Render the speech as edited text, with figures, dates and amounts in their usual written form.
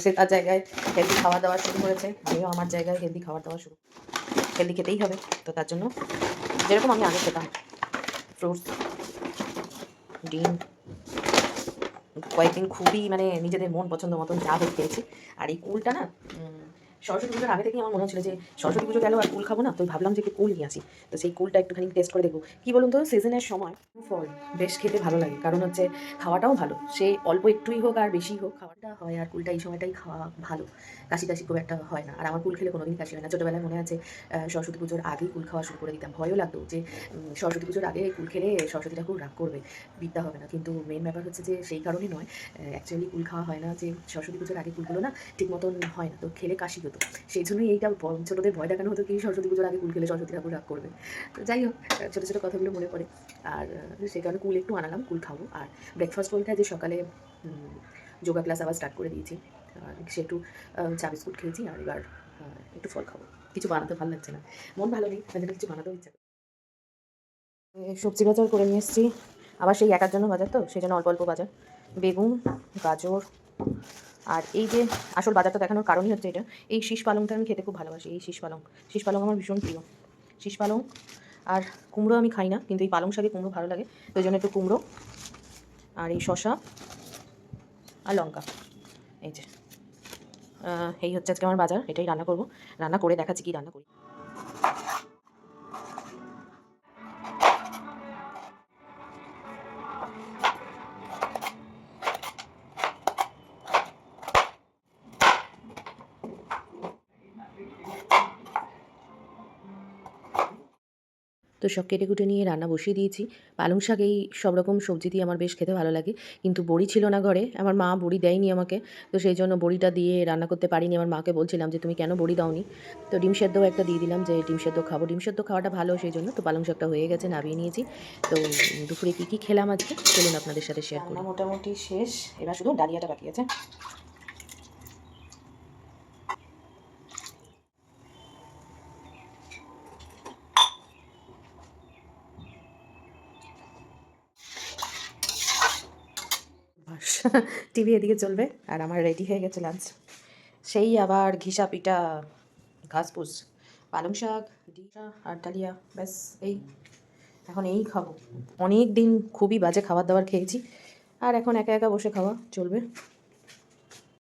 সে তার জায়গায় হেলদি খাওয়া দাওয়া শুরু করেছে, আমিও আমার জায়গায় হেলদি খাওয়া দাওয়া হেলদি খেতেই হবে। তো তার জন্য যেরকম আমি আগে খেতাম, ফ্রুটস, ডিম, কয়েকদিন খুবই মানে নিজেদের মন পছন্দ মতন চা হয়ে খেয়েছি। আর এই কুলটা না, সরস্বতী পুজোর আগে থেকেই আমার মনে হচ্ছিল যে সরস্বতী পুজো গেল আর কুল খাবো না, তো ভাবলাম যে একটু কুল নিয়ে আসি। তো সেই কুলটা একটুখানি টেস্ট করে দেখবো। কী বলুন তো, সিজনের সময় ফল বেশ খেতে ভালো লাগে, কারণ হচ্ছে খাওয়াটাও ভালো, সে অল্প একটুই হোক আর বেশি হোক খাওয়াটা হয়। আর কুলটা এই সময়টাই খাওয়া ভালো, কাশি টাশি খুব একটা হয় না। আর আমার কুল খেলে কোনোদিন কাশি হয় না। ছোটোবেলায় মনে আছে সরস্বতী পুজোর আগেই কুল খাওয়া শুরু করে দিতাম। ভয়ও লাগতো যে সরস্বতী পুজোর আগে কুল খেলে সরস্বতী ঠাকুর রাগ করবে, বিদ্যা হবে না। কিন্তু মেন ব্যাপার হচ্ছে যে সেই কারণে নয়, অ্যাকচুয়ালি কুল খাওয়া হয় না, যে সরস্বতী পুজোর আগে কুলগুলো না ঠিক মতন হয় না, তো খেলে কাশি হতো। সেই জন্যই এইটা ছোটোদের ভয় দেখানো হতো কি সরস্বতী পুজোর আগে কুল খেলে সরস্বতী ঠাকুর রাগ করবে। তো যাই হোক, ছোটো ছোটো কথাগুলো মনে পড়ে। আর সেই কারণে কুল একটু আনালাম, কুল খাবো। আর ব্রেকফাস্ট বলতে যে সকালে যোগা ক্লাস আবার স্টার্ট করে দিয়েছি, সে একটু চা বিস্কুট খেয়েছি। আর এবার একটু ফল খাবো। কিছু বানাতে ভালো লাগছে না, মন ভালো নেই, তাই জন্য কিছু বানাতেও ইচ্ছা করে। সবজি বাজার করে নিয়ে এসেছি, আবার সেই একার জন্য বাজার, তো সেই জন্য অল্প অল্প বাজার। বেগুন, গাজর, আর এই যে আসল বাজারটা দেখানোর কারণই হচ্ছে এটা, এই শীষ পালংটা আমি খেতে খুব ভালোবাসি। এই শীষ পালং আমার ভীষণ প্রিয়। শীষ পালং আর কুমড়ো আমি খাই না, কিন্তু এই পালং শাকে কুমড়ো ভালো লাগে, তো ওই জন্য একটু কুমড়ো, আর এই শসা আর লঙ্কা। এই যে এই হচ্ছে আজকে আমার বাজার, এটাই রান্না করব। রান্না করে দেখাচ্ছি কি রান্না করি। তো সব কেটে কুটে নিয়ে রান্না বসিয়ে দিয়েছি। পালং শাক এই সব রকম সবজি দিয়ে আমার বেশ খেতে ভালো লাগে, কিন্তু বড়ি ছিল না ঘরে, আমার মা বড়ি দেয়নি আমাকে, তো সেই জন্য বড়িটা দিয়ে রান্না করতে পারিনি। আমার মাকে বলছিলাম যে তুমি কেন বড়ি দাওনি। তো ডিম সেদ্ধও একটা দিয়ে দিলাম, যে ডিম সেদ্ধ খাবো, ডিম সেদ্ধ খাওয়াটা ভালো, সেই জন্য। তো পালং শাকটা হয়ে গেছে, নামিয়ে নিয়েছি। তো দুপুরে কী কী খেলাম আজকে চলুন আপনাদের সাথে শেয়ার করি। মোটামুটি শেষ, এবার শুধু ডালিয়াটা বাকি আছে। বাস টিভি এদিকে চলবে, আর আমার রেডি হয়ে গেছে লাঞ্চ। সেই আবার ঘিসা পিঠা, ঘাসপুস, পালং শাক, ডিটা আর ডালিয়া, ব্যাস এই। এখন এই খাবো, অনেক দিন খুবই বাজে খাবার দাবার খেয়েছি, আর এখন একা একা বসে খাওয়া চলবে।